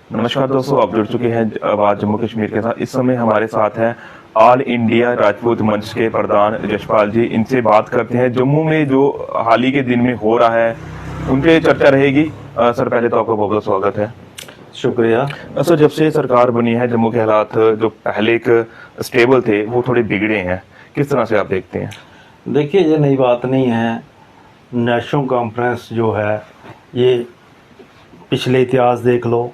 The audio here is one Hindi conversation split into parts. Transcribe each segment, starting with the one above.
नमस्कार दोस्तों, आप जुड़ चुके हैं आवाज जम्मू कश्मीर के साथ। इस समय हमारे साथ हैं ऑल इंडिया राजपूत मंच के प्रधान जशपाल जी। इनसे बात करते हैं जम्मू में जो हाल ही के दिन में हो रहा है, उन पे चर्चा रहेगी। सर, पहले तो आपका बहुत बहुत स्वागत है। शुक्रिया। सर, जब से सरकार बनी है, जम्मू के हालात जो पहले एक स्टेबल थे वो थोड़े बिगड़े हैं। किस तरह से आप देखते हैं? देखिए, ये नई बात नहीं है। नेशनल कॉन्फ्रेंस जो है, ये पिछले इतिहास देख लो।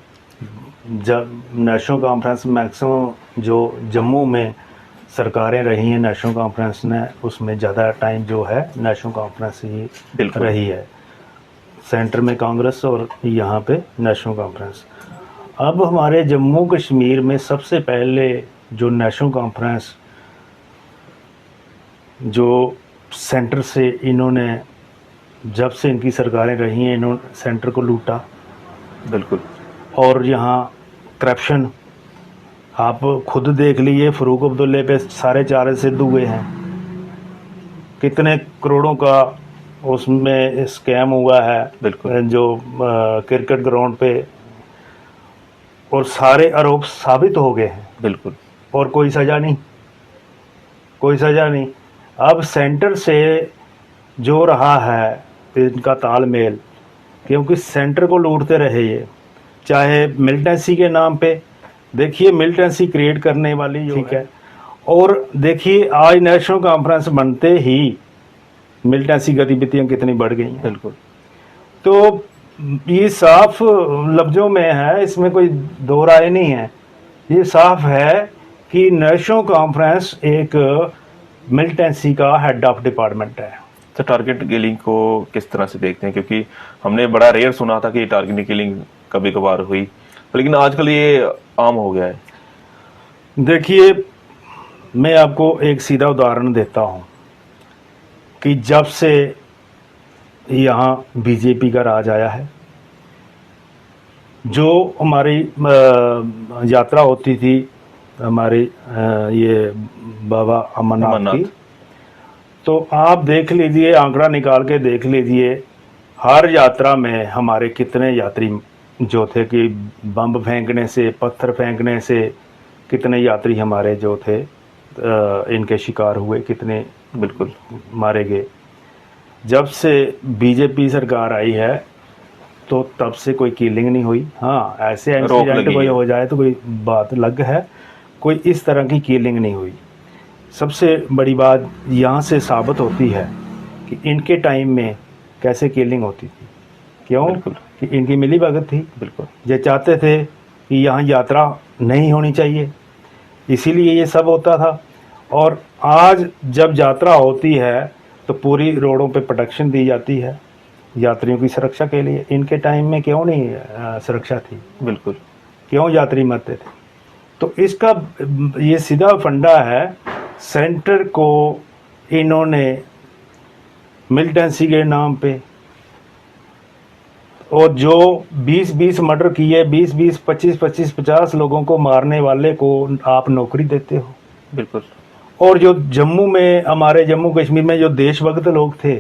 जब नेशनल कॉन्फ्रेंस मैक्सिमम जो जम्मू में सरकारें रही हैं नेशनल कॉन्फ्रेंस ने, उसमें ज़्यादा टाइम जो है नेशनल कॉन्फ्रेंस ही रही है। सेंटर में कांग्रेस और यहाँ पे नेशनल कॉन्फ्रेंस। अब हमारे जम्मू कश्मीर में सबसे पहले जो नेशनल कॉन्फ्रेंस जो सेंटर से इन्होंने, जब से इनकी सरकारें रही हैं, इन्होंने सेंटर को लूटा। बिल्कुल। और यहाँ करप्शन आप खुद देख लीजिए, फ़रूक अब्दुल्ले पे सारे चारे सिद्ध हुए हैं। कितने करोड़ों का उसमें स्कैम हुआ है। बिल्कुल। जो क्रिकेट ग्राउंड पे, और सारे आरोप साबित हो गए हैं। बिल्कुल। और कोई सज़ा नहीं, कोई सज़ा नहीं। अब सेंटर से जो रहा है इनका तालमेल, क्योंकि सेंटर को लूटते रहे ये, चाहे मिलिटेंसी के नाम पे। देखिए, मिलिटेंसी क्रिएट करने वाली जो है, और देखिए आज नेशनल कॉन्फ्रेंस बनते ही मिलिटेंसी गतिविधियां कितनी बढ़ गई हैं। बिल्कुल। तो ये साफ लफ्ज़ों में है, इसमें कोई दो राय नहीं है। ये साफ है कि नेशनल कॉन्फ्रेंस एक मिलिटेंसी का हेड ऑफ डिपार्टमेंट है। तो टारगेट किलिंग को किस तरह से देखते हैं? क्योंकि हमने बड़ा रेयर सुना था कि टारगेट किलिंग कभी कभार हुई, लेकिन आजकल ये आम हो गया है। देखिए, मैं आपको एक सीधा उदाहरण देता हूँ कि जब से यहाँ बीजेपी का राज आया है, जो हमारी यात्रा होती थी हमारी ये बाबा अमरनाथ की, तो आप देख लीजिए, आंकड़ा निकाल के देख लीजिए, हर यात्रा में हमारे कितने यात्री जो थे कि बम फेंकने से, पत्थर फेंकने से कितने यात्री हमारे जो थे इनके शिकार हुए, कितने बिल्कुल मारे गए। जब से बीजेपी सरकार आई है तो तब से कोई किलिंग नहीं हुई। हाँ, ऐसे इंसिडेंट कोई हो जाए तो कोई बात अलग है, कोई इस तरह की किलिंग नहीं हुई। सबसे बड़ी बात यहाँ से साबित होती है कि इनके टाइम में कैसे किलिंग होती थी। क्यों? कि इनकी मिली भगत थी। बिल्कुल। ये चाहते थे कि यहाँ यात्रा नहीं होनी चाहिए, इसीलिए ये सब होता था। और आज जब यात्रा होती है तो पूरी रोडों पे प्रोटेक्शन दी जाती है यात्रियों की सुरक्षा के लिए। इनके टाइम में क्यों नहीं सुरक्षा थी? बिल्कुल। क्यों यात्री मरते थे? तो इसका ये सीधा फंडा है। सेंटर को इन्होंने मिलिटेंसी के नाम पे, और जो 20-20 मर्डर किए, 20-20, 25-25, 50 लोगों को मारने वाले को आप नौकरी देते हो। बिल्कुल। और जो जम्मू में, हमारे जम्मू कश्मीर में जो देशभक्त लोग थे,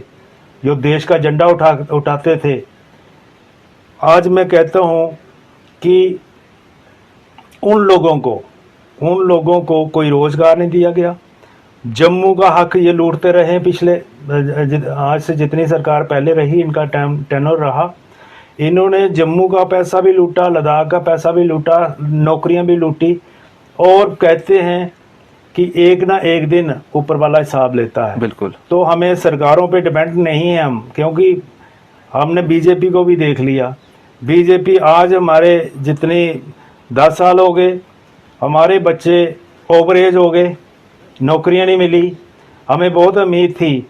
जो देश का झंडा उठाते थे, आज मैं कहता हूँ कि उन लोगों को कोई रोजगार नहीं दिया गया। जम्मू का हक ये लूटते रहे पिछले, आज से जितनी सरकार पहले रही, इनका टेनर रहा, इन्होंने जम्मू का पैसा भी लूटा, लद्दाख का पैसा भी लूटा, नौकरियां भी लूटी। और कहते हैं कि एक ना एक दिन ऊपर वाला हिसाब लेता है। बिल्कुल। तो हमें सरकारों पे डिपेंड नहीं है हम, क्योंकि हमने बीजेपी को भी देख लिया। बीजेपी आज हमारे जितने 10 साल हो गए, हमारे बच्चे ओवर एज हो गए, नौकरियां नहीं मिली। हमें बहुत उम्मीद थी,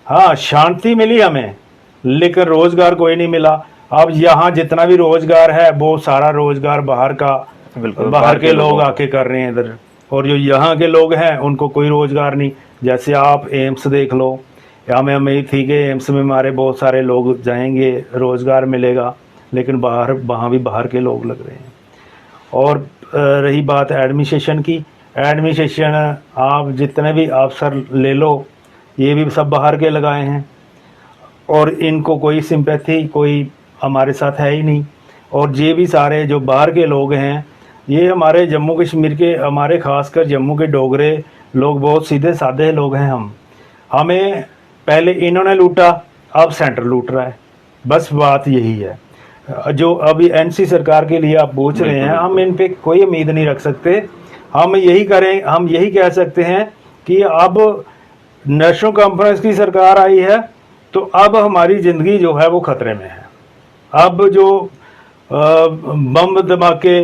हाँ शांति मिली हमें, लेकिन रोजगार कोई नहीं मिला। अब यहाँ जितना भी रोजगार है वो सारा रोजगार बाहर का, बाहर के लोग आके कर रहे हैं इधर, और जो यहाँ के लोग हैं उनको कोई रोजगार नहीं। जैसे आप एम्स देख लो, हमें उम्मीद थी कि एम्स में हमारे बहुत सारे लोग जाएंगे, रोजगार मिलेगा, लेकिन वहाँ भी बाहर के लोग लग रहे हैं। और रही बात एडमिनिस्ट्रेशन की, एडमिनिस्ट्रेशन आप जितने भी अफसर ले लो, ये भी सब बाहर के लगाए हैं, और इनको कोई सिंपैथी कोई हमारे साथ है ही नहीं। और ये भी सारे जो बाहर के लोग हैं, ये हमारे जम्मू कश्मीर के, हमारे खासकर जम्मू के डोगरे लोग बहुत सीधे साधे लोग हैं। हमें पहले इन्होंने लूटा, अब सेंटर लूट रहा है, बस बात यही है। जो अभी एनसी सरकार के लिए आप पूछ रहे हैं, हम इन पे कोई उम्मीद नहीं रख सकते। हम यही कह सकते हैं कि अब नेशनल कॉन्फ्रेंस की सरकार आई है, तो अब हमारी ज़िंदगी जो है वो खतरे में है। अब जो बम धमाके,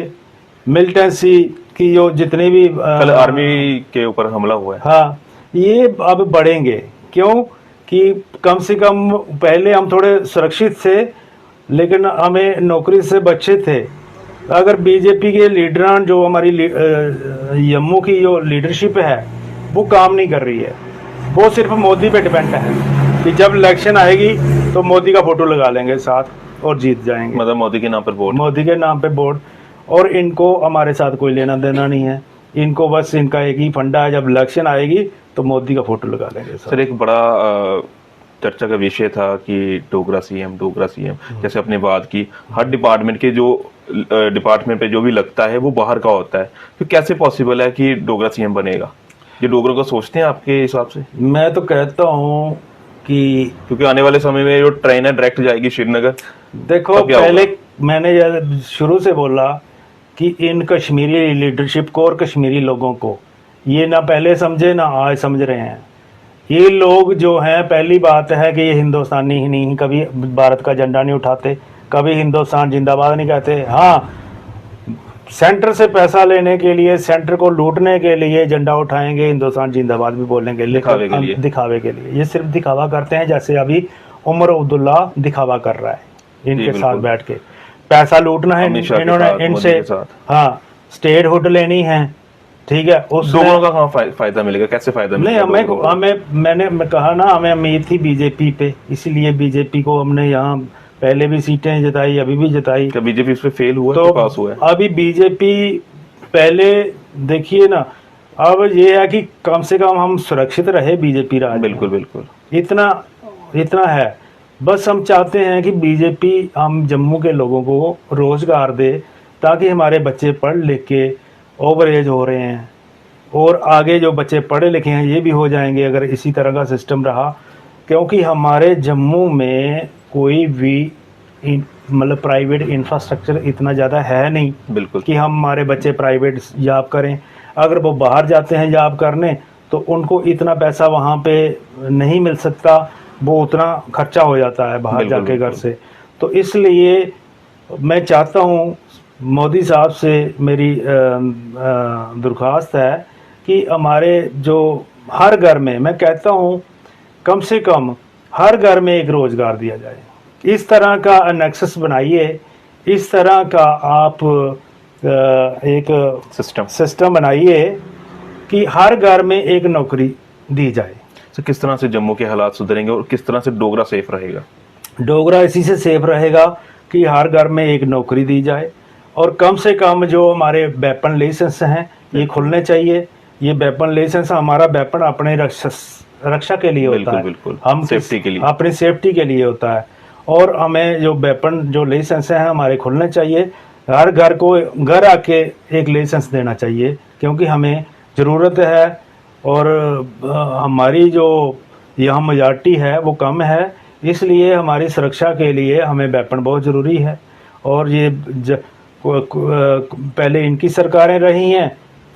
मिलिटेंसी की जो जितने भी कल आर्मी के ऊपर हमला हुआ है, हाँ, ये अब बढ़ेंगे। क्यों कि कम से कम पहले हम थोड़े सुरक्षित थे, लेकिन हमें नौकरी से बचे थे। अगर बीजेपी के लीडरान, जो हमारी जम्मू की जो लीडरशिप है, वो काम नहीं कर रही है, वो सिर्फ मोदी पे डिपेंड है कि जब इलेक्शन आएगी तो मोदी का फोटो लगा लेंगे साथ और जीत जाएंगे। मतलब मोदी के नाम पर वोट, मोदी के नाम पे वोट, और इनको हमारे साथ कोई लेना देना नहीं है। इनको बस इनका एक ही फंडा है, जब इलेक्शन आएगी तो मोदी का फोटो लगा लेंगे साथ। सर एक बड़ा चर्चा का विषय था कि डोगरा सीएम, जैसे अपने बात की, हर डिपार्टमेंट के जो डिपार्टमेंट पे जो भी लगता है वो बाहर का होता है, तो कैसे पॉसिबल है कि डोगरा सीएम बनेगा? ये डोगरों को सोचते हैं आपके हिसाब से? मैं तो कहता हूँ कि क्योंकि आने वाले समय में जो ट्रेन है डायरेक्ट जाएगी श्रीनगर। देखो, पहले मैंने शुरू से बोला कि इन कश्मीरी लीडरशिप को और कश्मीरी लोगों को ये ना पहले समझे ना आज समझ रहे हैं। ये लोग जो हैं, पहली बात है कि ये हिंदुस्तानी ही नहीं, कभी भारत का झंडा नहीं उठाते, कभी हिंदुस्तान जिंदाबाद नहीं कहते। हाँ, सेंटर से पैसा लेने के लिए, सेंटर को लूटने के लिए झंडा उठाएंगे, हिंदुस्तान जिंदाबाद भी बोलेंगे, दिखावे के लिए। ये सिर्फ दिखावा करते हैं, जैसे अभी उमर अब्दुल्ला दिखावा कर रहा है इनके साथ बैठ के। पैसा लूटना है इन्होंने इनसे, हाँ, स्टेट हुड लेनी है, ठीक है। उस दोनों का कहाँ फायदा मिलेगा, कैसे फायदा मिलेगा? नहीं, मैंने कहा ना, हमें उम्मीद थी बीजेपी पे, इसलिए बीजेपी को हमने यहाँ पहले भी सीटें जिताई, अभी भी जिताई। क्या बीजेपी इस पे फेल हुआ तो पास हुआ है? अभी बीजेपी, पहले देखिए ना, अब ये है कि कम से कम हम सुरक्षित रहे बीजेपी राज। बिल्कुल, इतना है। बस हम चाहते हैं कि बीजेपी हम जम्मू के लोगों को रोजगार दे, ताकि हमारे बच्चे पढ़ लिख के ओवर एज हो रहे हैं, और आगे जो बच्चे पढ़े लिखे हैं ये भी हो जाएंगे अगर इसी तरह का सिस्टम रहा। क्योंकि हमारे जम्मू में कोई भी मतलब प्राइवेट इंफ्रास्ट्रक्चर इतना ज़्यादा है नहीं, बिल्कुल, कि हम हमारे बच्चे प्राइवेट जॉब करें। अगर वो बाहर जाते हैं जॉब करने, तो उनको इतना पैसा वहाँ पे नहीं मिल सकता, वो उतना खर्चा हो जाता है बाहर जाके घर से। तो इसलिए मैं चाहता हूँ, मोदी साहब से मेरी दरख्वास्त है कि हमारे जो हर घर में, मैं कहता हूँ कम से कम हर घर में एक रोज़गार दिया जाए। इस तरह का नेक्सस बनाइए, इस तरह का आप एक सिस्टम बनाइए कि हर घर में एक नौकरी दी जाए। तो किस तरह से जम्मू के हालात सुधरेंगे और किस तरह से डोगरा सेफ रहेगा? डोगरा इसी से सेफ रहेगा कि हर घर में एक नौकरी दी जाए, और कम से कम जो हमारे वेपन लाइसेंस हैं ये खुलने चाहिए। ये वेपन लाइसेंस, हमारा वेपन अपने रक्षा के लिए होता है, बिल्कुल, हम सेफ्टी के लिए, अपनी सेफ्टी के लिए होता है। और हमें जो वेपन जो लाइसेंस हैं हमारे खुलने चाहिए। हर घर को घर आके एक लाइसेंस देना चाहिए, क्योंकि हमें ज़रूरत है। और हमारी जो यहाँ मेजॉरिटी है वो कम है, इसलिए हमारी सुरक्षा के लिए हमें वेपन बहुत ज़रूरी है। और ये पहले इनकी सरकारें रही हैं,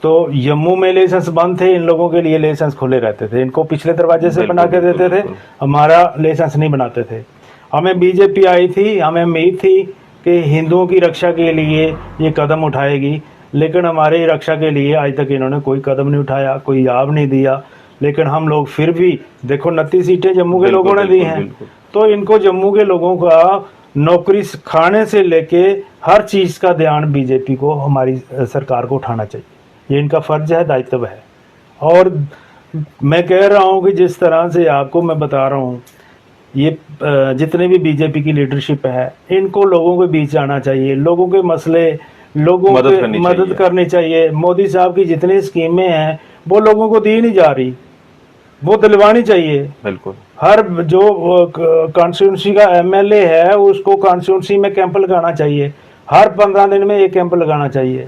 तो जम्मू में लाइसेंस बंद थे, इन लोगों के लिए लाइसेंस खुले रहते थे, इनको पिछले दरवाजे से बना के देते थे, हमारा लाइसेंस नहीं बनाते थे। हमें बीजेपी आई थी, हमें उम्मीद थी कि हिंदुओं की रक्षा के लिए ये कदम उठाएगी, लेकिन हमारी रक्षा के लिए आज तक इन्होंने कोई कदम नहीं उठाया, कोई याब नहीं दिया। लेकिन हम लोग फिर भी देखो 29 सीटें जम्मू के लोगों ने दी हैं, तो इनको जम्मू के लोगों का नौकरी खाने से लेके हर चीज़ का ध्यान बीजेपी को, हमारी सरकार को उठाना चाहिए। ये इनका फर्ज है, दायित्व है। और मैं कह रहा हूँ कि जिस तरह से आपको मैं बता रहा हूँ, ये जितने भी बीजेपी की लीडरशिप है, इनको लोगों के बीच आना चाहिए, लोगों के मसले, लोगों की मदद करनी चाहिए। मोदी साहब की जितनी स्कीमें हैं वो लोगों को दी नहीं जा रही, वो दिलवानी चाहिए। बिल्कुल, हर जो कॉन्स्टिट्यूंसी का एमएलए है उसको कॉन्स्टिट्यूंसी में कैंप लगाना चाहिए, हर 15 दिन में एक कैंप लगाना चाहिए,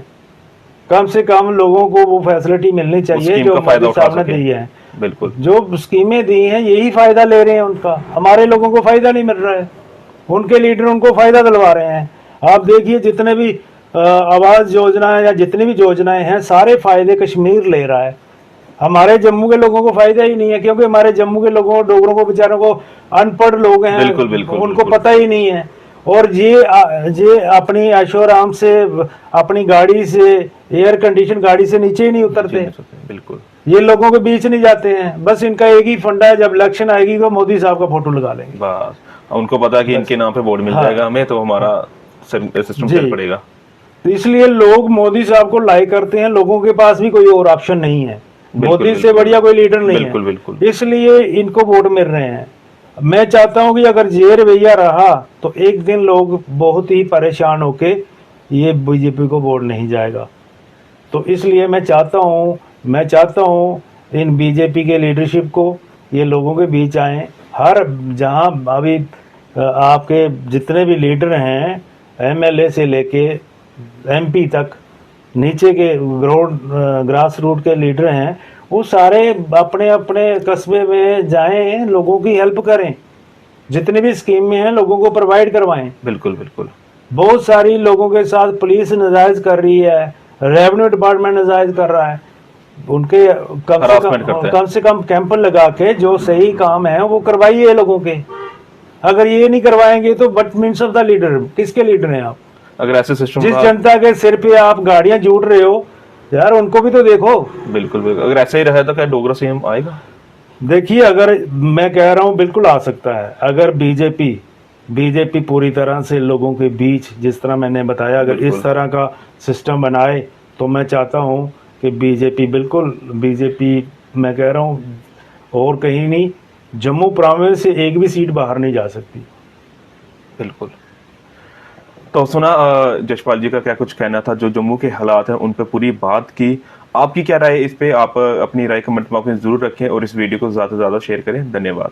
कम से कम लोगों को वो फैसिलिटी मिलनी चाहिए स्कीम जो का फायदा मोदी उठा साहब ने सके। दी है। बिल्कुल जो स्कीमें दी हैं यही फायदा ले रहे हैं उनका, हमारे लोगों को फायदा नहीं मिल रहा है, उनके लीडर उनको फायदा दिलवा रहे हैं। आप देखिए जितने भी आवास योजना या जितनी भी योजनाएं हैं सारे फायदे कश्मीर ले रहा है, हमारे जम्मू के लोगों को फायदा ही नहीं है, क्योंकि हमारे जम्मू के लोगों को, डोगरों को, बेचारों को, अनपढ़ लोग हैं, बिल्कुल, बिल्कुल, उनको बिल्कुल। पता ही नहीं है। और ये अपनी ऐशो आराम से अपनी गाड़ी से, एयर कंडीशन गाड़ी से नीचे ही नहीं उतरते, बिल्कुल ये लोगों के बीच नहीं जाते हैं। बस इनका एक ही फंडा है, जब इलेक्शन आएगी तो मोदी साहब का फोटो लगा लेंगे। बस उनको पता है कि इनके नाम पे वोट मिल हाँ। जाएगा हमें, तो हमारा सिस्टम जी। चल पड़ेगा। तो इसलिए लोग मोदी साहब को लाइक करते हैं, लोगों के पास भी कोई और ऑप्शन नहीं है, बिल्कुल, मोदी से बिल्कुल। बढ़िया कोई लीडर नहीं बिल्कुल, है, बिल्कुल। इसलिए इनको वोट मिल रहे हैं। मैं चाहता हूं कि अगर ये रवैया रहा तो एक दिन लोग बहुत ही परेशान होके ये बीजेपी को वोट नहीं जाएगा। तो इसलिए मैं चाहता हूं इन बीजेपी के लीडरशिप को ये लोगों के बीच आए, हर जहां अभी आपके जितने भी लीडर हैं, एमएलए से लेके एमपी तक, नीचे के ग्रास रूट के लीडर हैं, वो सारे अपने अपने कस्बे में जाएं, लोगों की हेल्प करें, जितनी भी स्कीमें हैं लोगों को प्रोवाइड करवाएं। बिल्कुल बिल्कुल। बहुत सारी लोगों के साथ पुलिस नाजायज कर रही है, रेवेन्यू डिपार्टमेंट नाजायज कर रहा है, उनके Harassment करते हैं। कम से कम कैंप लगा के जो सही काम है वो करवाइए लोगों के। अगर ये नहीं करवाएंगे तो what means of the leader, किसके लीडर हैं आप? अगर ऐसे सिस्टम जिस जनता के सिर पे आप गाड़ियां जूट रहे हो यार, उनको भी तो देखो। बिल्कुल बिल्कुल, अगर ऐसा ही रहा तो क्या डोगरा सीएम आएगा? देखिए, अगर मैं कह रहा हूं बिल्कुल आ सकता है, अगर बीजेपी पूरी तरह से लोगों के बीच, जिस तरह मैंने बताया, अगर बिल्कुल। इस तरह का सिस्टम बनाए तो मैं चाहता हूं कि बीजेपी मैं कह रहा हूं और कहीं नहीं, जम्मू प्रांत से एक भी सीट बाहर नहीं जा सकती। बिल्कुल। तो सुना जशपाल जी का क्या कुछ कहना था, जो जम्मू के हालात हैं उन पर पूरी बात की। आपकी क्या राय है इस पे? आप अपनी राय कमेंट बॉक्स में जरूर रखें और इस वीडियो को ज़्यादा से ज़्यादा शेयर करें। धन्यवाद।